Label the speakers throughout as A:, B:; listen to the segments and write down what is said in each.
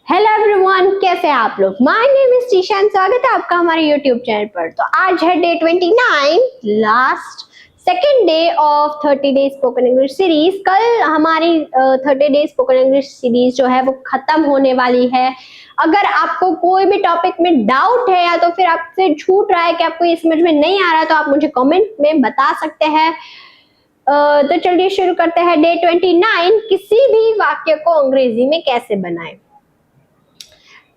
A: Hello everyone, कैसे हैं आप लोग। My name is Trisha and स्वागत है आपका हमारे यूट्यूब चैनल पर। तो आज है day 29, last second day of 30 day spoken English series. कल हमारी 30 डे स्पोकन इंग्लिश सीरीज जो है वो खत्म होने वाली है। अगर आपको कोई भी टॉपिक में डाउट है या तो फिर आपसे छूट रहा है कि आपको ये समझ में नहीं आ रहा, तो आप मुझे कमेंट में बता सकते हैं। तो चलिए शुरू करते हैं। डे 29, किसी भी वाक्य को अंग्रेजी में कैसे बनाएं।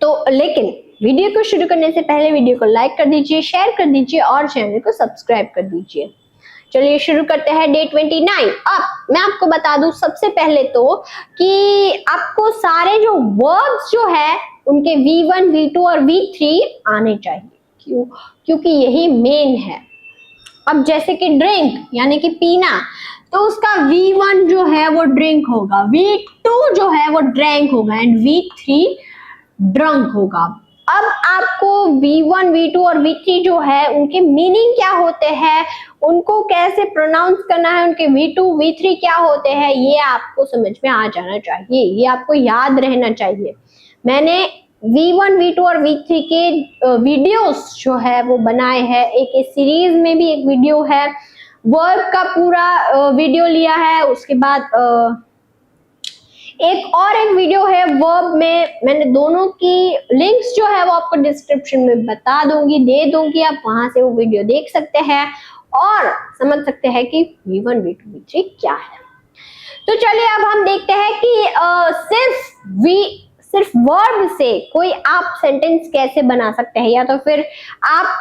A: तो लेकिन वीडियो को शुरू करने से पहले वीडियो को लाइक कर दीजिए, शेयर कर दीजिए और चैनल को सब्सक्राइब कर दीजिए। चलिए शुरू करते हैं डे 29। अब मैं आपको बता दूं सबसे पहले तो कि आपको सारे जो वर्ब्स जो है उनके V1, V2 और V3 आने चाहिए। क्यों? क्योंकि यही मेन है। अब जैसे कि ड्रिंक यानी कि पीना, तो उसका V1 जो है वो ड्रिंक होगा, V2 जो है वो ड्रैंक होगा एंड V3 ड्रंक होगा। अब आपको V1, V2 और V3 जो है उनके मीनिंग क्या होते हैं, उनको कैसे प्रोनाउंस करना है, उनके V2, V3 क्या होते हैं, ये आपको समझ में आ जाना चाहिए, ये आपको याद रहना चाहिए। मैंने V1, V2 और V3 के वीडियोस जो है वो बनाए हैं। एक इस सीरीज में भी एक वीडियो है, वर्ब का पूरा वीडियो लिया है। उसके बाद एक वीडियो है वर्ब में। मैंने दोनों की लिंक्स जो है वो आपको डिस्क्रिप्शन में बता दूंगी, दे दूंगी। आप वहां से वो वीडियो देख सकते हैं और समझ सकते हैं कि V1, V2, V3 क्या है। तो चलिए अब हम देखते हैं कि सिर्फ वर्ब से कोई आप सेंटेंस कैसे बना सकते हैं या तो फिर आप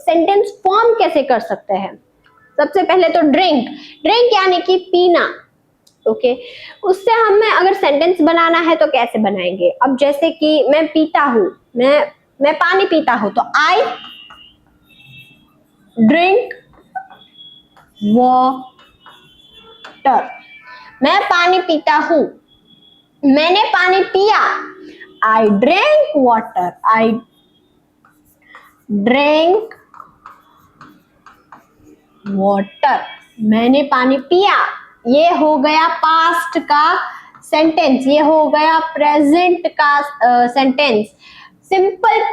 A: सेंटेंस फॉर्म कैसे कर सकते हैं। सबसे पहले तो ड्रिंक यानी कि पीना। ओके, उससे हमें अगर सेंटेंस बनाना है तो कैसे बनाएंगे। अब जैसे कि मैं पीता हूं, मैं पानी पीता हूं, तो आई ड्रिंक वाटर। मैं पानी पीता हूं, मैंने पानी पिया, I drink water, I drink water. मैंने पानी पिया, ये हो गया पास्ट का सेंटेंस, ये हो गया प्रेजेंट का sentence. Simple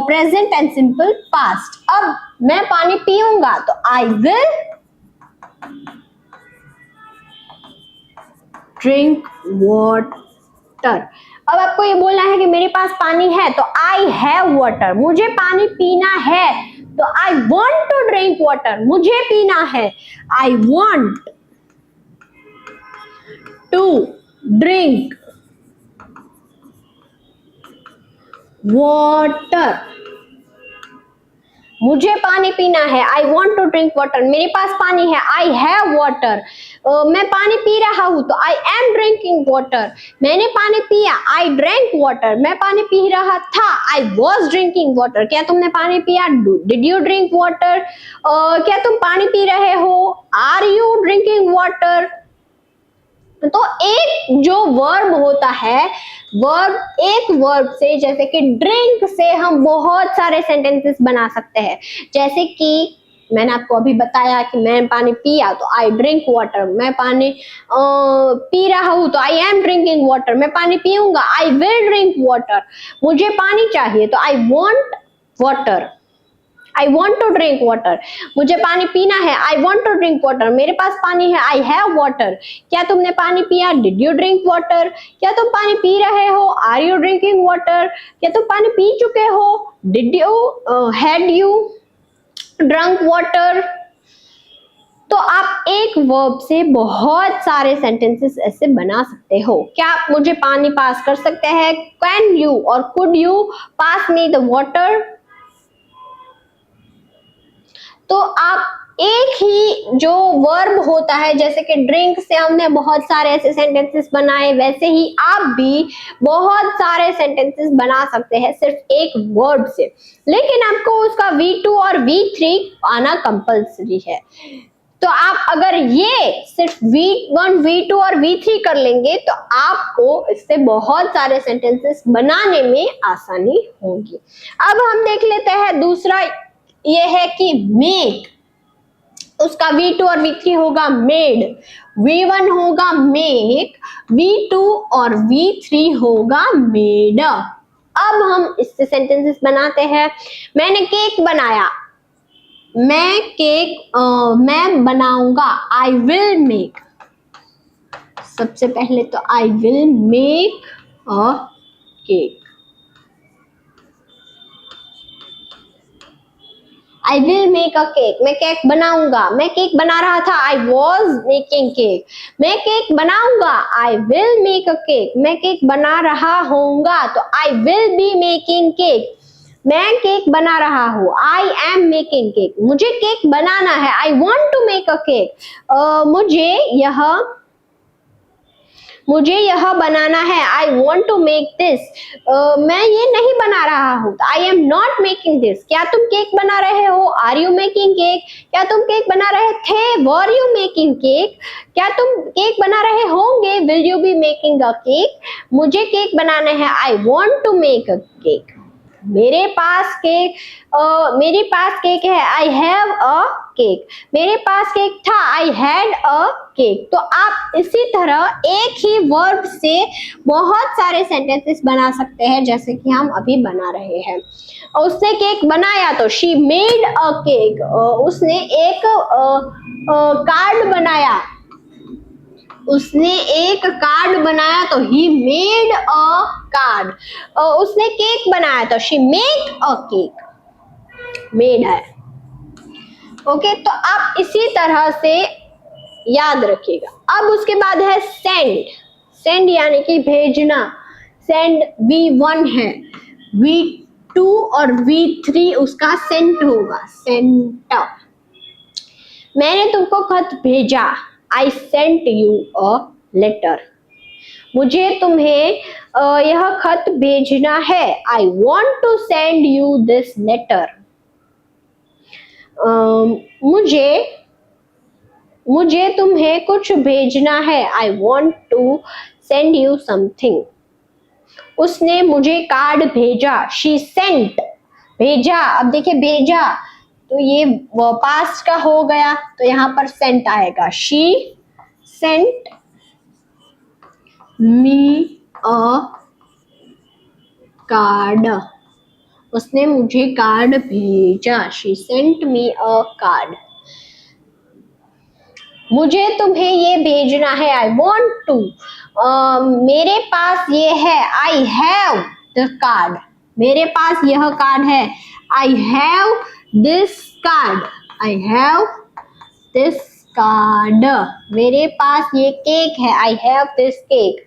A: present and simple past. अब मैं पानी पीऊंगा तो आई विल ड्रिंक वाटर। अब आपको ये बोलना है कि मेरे पास पानी है, तो आई हैव वाटर। मुझे पानी पीना है तो I want to drink water. मुझे पीना है, I want to drink water. मुझे पानी पीना है, I want to drink water. मेरे पास पानी है, आई हैव वाटर। मैं पानी पी रहा हूं तो आई एम ड्रिंकिंग वाटर। मैंने पानी पिया, आई ड्रैंक वाटर। मैं पानी पी रहा था, आई वॉज ड्रिंकिंग वाटर। क्या तुमने पानी पिया? Did you drink water? क्या तुम पानी पी रहे हो? Are you drinking water? तो एक जो वर्ब होता है, एक वर्ब से, जैसे कि ड्रिंक से हम बहुत सारे सेंटेंसेस बना सकते हैं। जैसे कि मैंने आपको अभी बताया कि मैं पानी पिया तो आई ड्रिंक वाटर। मैं पानी पी रहा हूं तो आई एम ड्रिंकिंग वाटर। मैं पानी पीऊंगा, आई विल ड्रिंक वाटर। मुझे पानी चाहिए तो I want water, I want to drink water. मुझे पानी पीना है, I want to drink water. मेरे पास पानी है, आई हैव वाटर। क्या तुमने पानी पिया? Did you drink water? क्या तुम पानी पी रहे हो? Are you drinking water? क्या तुम पानी पी चुके हो? Did you had you drunk water? तो आप एक वर्ब से बहुत सारे सेंटेंसेस ऐसे बना सकते हो। क्या आप मुझे पानी पास कर सकते हैं? कैन यू और could you pass me the water? तो आप एक ही जो वर्ब होता है, जैसे कि ड्रिंक से हमने बहुत सारे ऐसे सेंटेंसेस बनाए, वैसे ही आप भी बहुत सारे सेंटेंसेस बना सकते हैं सिर्फ एक वर्ब से। लेकिन आपको उसका V2 और V3 आना कंपल्सरी है। तो आप अगर ये सिर्फ V1, V2 और V3 कर लेंगे तो आपको इससे बहुत सारे सेंटेंसेस बनाने में आसानी होगी। अब हम देख लेते हैं दूसरा, ये है कि मेक। उसका V2 और V3 होगा मेड, V1 होगा मेक, V2 और V3 होगा मेड। अब हम इससे सेंटेंसेस बनाते हैं। मैंने केक बनाया, मैं बनाऊंगा, आई विल मेक। सबसे पहले तो I will make a cake, I will make a cake, मैं केक बनाऊंगा, मैं केक बना रहा था, आई वॉज मेकिंग केक, मैं केक बनाऊंगा, I will make a cake, मैं केक बना रहा होऊंगा तो I will be making cake, मैं केक बना रहा हूँ, आई एम मेकिंग केक, मुझे केक बनाना है, I want to make a cake, मुझे यह बनाना है, I want to make this, मैं ये नहीं बना रहा हूँ, I am not making this. क्या तुम केक बना रहे हो, आर यू मेकिंग केक, क्या तुम केक बना रहे थे, वर यू मेकिंग केक, क्या तुम केक बना रहे होंगे, will you be making a cake, मुझे केक बनाना है, I want to make a cake, मेरे पास केक है, आई हैव अ केक, मेरे पास केक था, आई हैड अ केक। तो आप इसी तरह एक ही वर्ब से बहुत सारे सेंटेंसेस बना सकते हैं, जैसे कि हम अभी बना रहे हैं। उसने केक बनाया तो शी मेड अ केक, उसने एक कार्ड बनाया, उसने एक कार्ड बनाया तो ही मेड अ कार्ड, उसने केक बनाया तो she make a cake, made है। ओके, तो आप इसी तरह से याद रखिएगा। अब उसके बाद है सेंड, सेंड यानी कि भेजना, सेंड V1 है, V2 और V3 उसका सेंट होगा, सेंट। मैंने तुमको खत भेजा, I sent you a letter, मुझे तुम्हें यह खत भेजना है, I want to send you this letter, मुझे तुम्हें कुछ भेजना है, I want to send you something, उसने मुझे कार्ड भेजा, शी सेंट, भेजा। अब देखिए भेजा तो ये पास्ट का हो गया तो यहाँ पर सेंट आएगा, she sent me a card, उसने मुझे कार्ड भेजा, she sent me a card, मुझे तुम्हें ये भेजना है, आई वॉन्ट टू, मेरे पास ये है, आई हैव द कार्ड, मेरे पास यह कार्ड है, I have this card, I have this card, मेरे पास ये केक है, आई हैव दिस केक,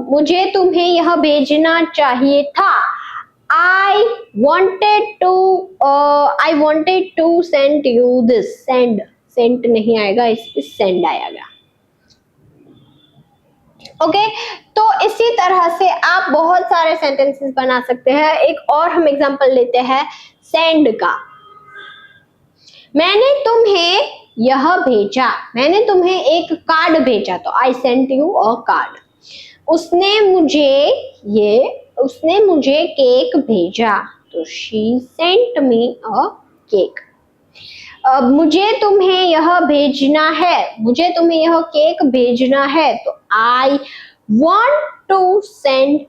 A: मुझे तुम्हें यह भेजना चाहिए था, I wanted to send you this, send नहीं आएगा, इस send आएगा। ओके, तो इसी तरह से आप बहुत सारे सेंटेंसेस बना सकते हैं। एक और हम एग्जांपल लेते हैं सेंड का। मैंने तुम्हें यह भेजा, मैंने तुम्हें एक कार्ड भेजा तो आई सेंट यू अ कार्ड, उसने मुझे केक भेजा तो she sent me a cake, अब मुझे तुम्हें यह भेजना है, मुझे तुम्हें यह केक भेजना है तो I want to send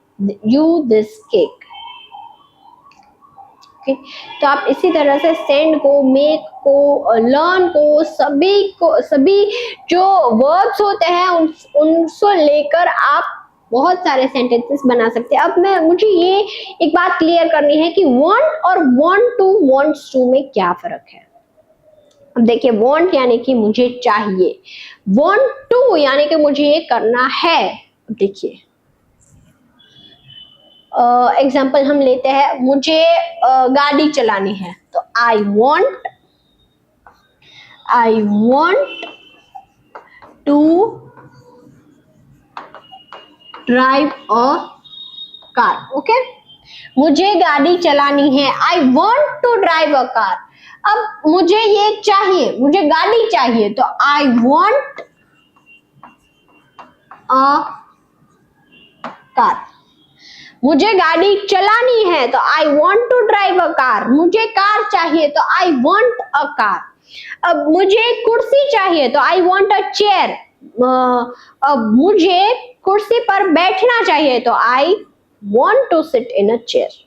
A: you this cake. तो आप इसी तरह से सेंड को, मेक को, लर्न को, सभी जो वर्ब्स होते हैं उनको लेकर आप बहुत सारे सेंटेंसेस बना सकते हैं। अब मुझे ये एक बात क्लियर करनी है कि वांट और वांट टू, वांट्स टू में क्या फर्क है। अब देखिए, वांट यानी कि मुझे चाहिए, वांट टू यानी कि मुझे ये करना है। देखिए एग्जाम्पल हम लेते हैं, मुझे गाड़ी चलानी है तो I want to drive a car. Okay, मुझे गाड़ी चलानी है, I want to drive a car. अब मुझे ये चाहिए, मुझे गाड़ी चाहिए तो आई वॉन्ट अ कार। मुझे गाड़ी चलानी है तो I want to drive a car, मुझे कार चाहिए तो आई वॉन्ट अ कार। अब मुझे कुर्सी चाहिए तो आई वॉन्ट अ चेयर। अब मुझे कुर्सी पर बैठना चाहिए तो I want to sit in a chair.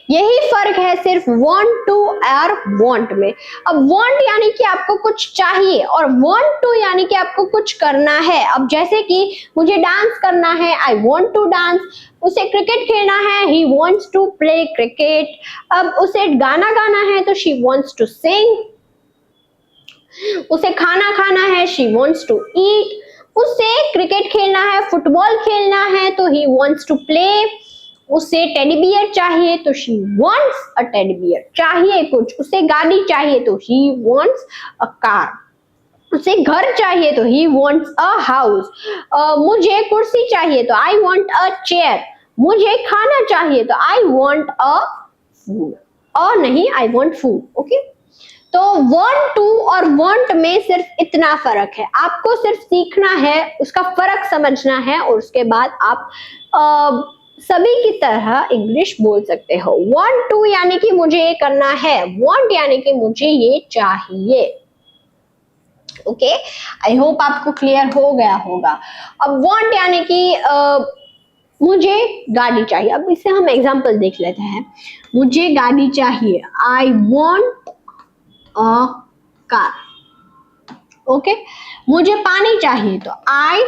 A: यही फर्क है सिर्फ want to और want में। अब want यानी कि आपको कुछ चाहिए और want to यानी कि आपको कुछ करना है। अब जैसे कि मुझे डांस करना है, I want to dance। उसे क्रिकेट खेलना है, he wants to play cricket। अब उसे गाना गाना है तो she wants to sing। उसे खाना खाना है, she wants to eat। उसे क्रिकेट खेलना है, फुटबॉल खेलना है तो he wants to play। उसे टेडी बियर चाहिए तो she wants a teddy bear. चाहिए कुछ, उसे गाड़ी चाहिए तो he wants a car। उसे घर चाहिए तो he wants a house। मुझे कुर्सी चाहिए तो I want a chair। मुझे खाना चाहिए तो I want a food। और नहीं, I want food। ओके, तो want to और want में सिर्फ इतना फर्क है। आपको सिर्फ सीखना है, उसका फर्क समझना है और उसके बाद आप सभी की तरह इंग्लिश बोल सकते हो। want to यानी कि मुझे ये करना है, want यानी कि मुझे ये चाहिए। ओके, आई होप आपको क्लियर हो गया होगा। अब want यानी कि मुझे गाड़ी चाहिए। अब इससे हम एग्जांपल देख लेते हैं। मुझे गाड़ी चाहिए, आई want a car। ओके, मुझे पानी चाहिए तो आई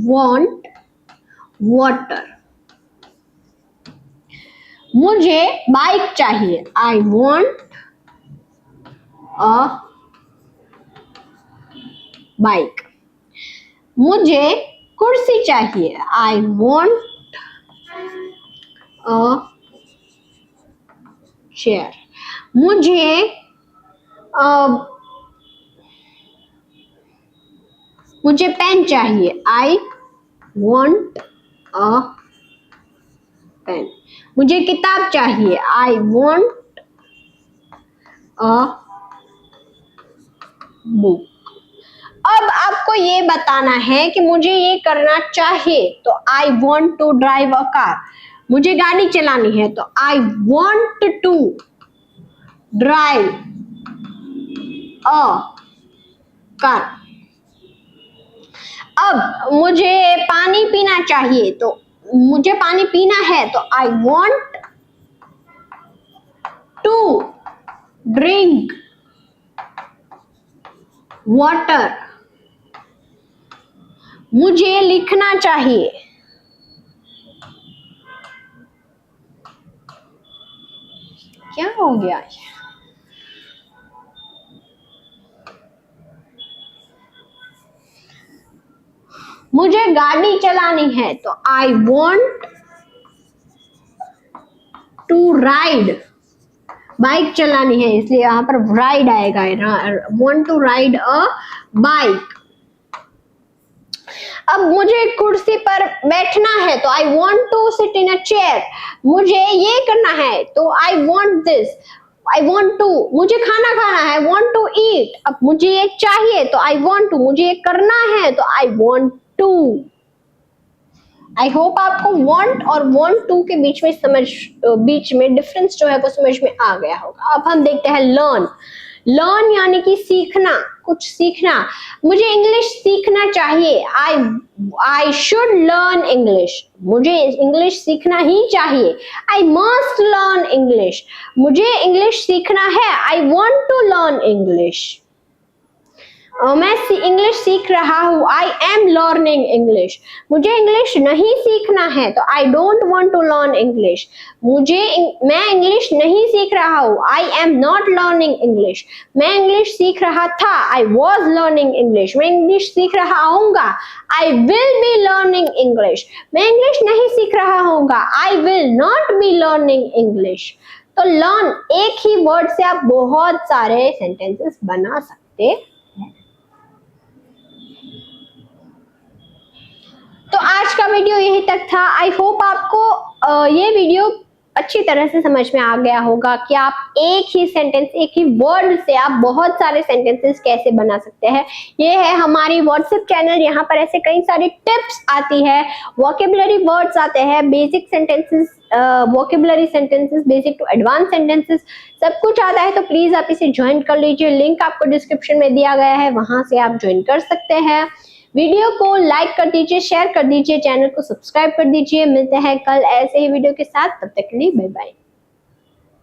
A: want water। मुझे बाइक चाहिए, आई वॉन्ट अ बाइक। मुझे कुर्सी चाहिए, आई वॉन्ट अ चेयर। मुझे पेन चाहिए, आई वॉन्ट अ पेन। मुझे किताब चाहिए, आई वॉन्ट अ बुक। अब आपको ये बताना है कि मुझे ये करना चाहिए तो I want to drive a car. मुझे गाड़ी चलानी है तो I want to drive a car. अब मुझे पानी पीना चाहिए तो मुझे पानी पीना है तो I want to drink water. मुझे लिखना चाहिए, क्या हो गया? मुझे गाड़ी चलानी है तो I want to ride. Bike चलानी है इसलिए यहाँ पर राइड आएगा, want to ride a bike. अब मुझे कुर्सी पर बैठना है तो I want to sit in a chair. मुझे ये करना है तो I want this, I want to. मुझे खाना खाना है, वॉन्ट टू ईट। अब मुझे ये चाहिए तो आई वॉन्ट टू। मुझे ये करना है तो I want to. I hope आपको want और want to के बीच में डिफरेंस जो है वो समझ में आ गया होगा। अब हम देखते हैं learn। learn यानी कि सीखना, कुछ सीखना। मुझे इंग्लिश सीखना चाहिए, I should learn English। मुझे इंग्लिश सीखना ही चाहिए, I must learn English। मुझे इंग्लिश सीखना है, I want to learn English। मैं इंग्लिश सीख रहा हूँ, आई एम लर्निंग इंग्लिश। मुझे इंग्लिश नहीं सीखना है तो I don't want to learn English. मैं इंग्लिश नहीं सीख रहा हूँ, I am not learning English. मैं इंग्लिश सीख रहा था, आई वॉज लर्निंग इंग्लिश। मैं इंग्लिश सीख रहा हूँगा, I will B learning English. मैं इंग्लिश नहीं सीख रहा हूँगा, I will not be learning English. तो लर्न एक ही वर्ड से आप बहुत सारे सेंटेंसेस बना सकते हैं। तो आज का वीडियो यही तक था। आई होप आपको ये वीडियो अच्छी तरह से समझ में आ गया होगा कि आप एक ही सेंटेंस, एक ही वर्ड से आप बहुत सारे सेंटेंसेस कैसे बना सकते हैं। ये है हमारी व्हाट्सएप चैनल, यहाँ पर ऐसे कई सारी टिप्स आती है, वोकेबुलरी वर्ड्स आते हैं, basic sentences, vocabulary sentences, basic to advance sentences, सब कुछ आता है। तो प्लीज आप इसे ज्वाइन कर लीजिए, लिंक आपको डिस्क्रिप्शन में दिया गया है, वहां से आप ज्वाइन कर सकते हैं। वीडियो को लाइक कर दीजिए, शेयर कर दीजिए, चैनल को सब्सक्राइब कर दीजिए। मिलते हैं कल ऐसे ही वीडियो के साथ, तब तक के लिए बाय बाय।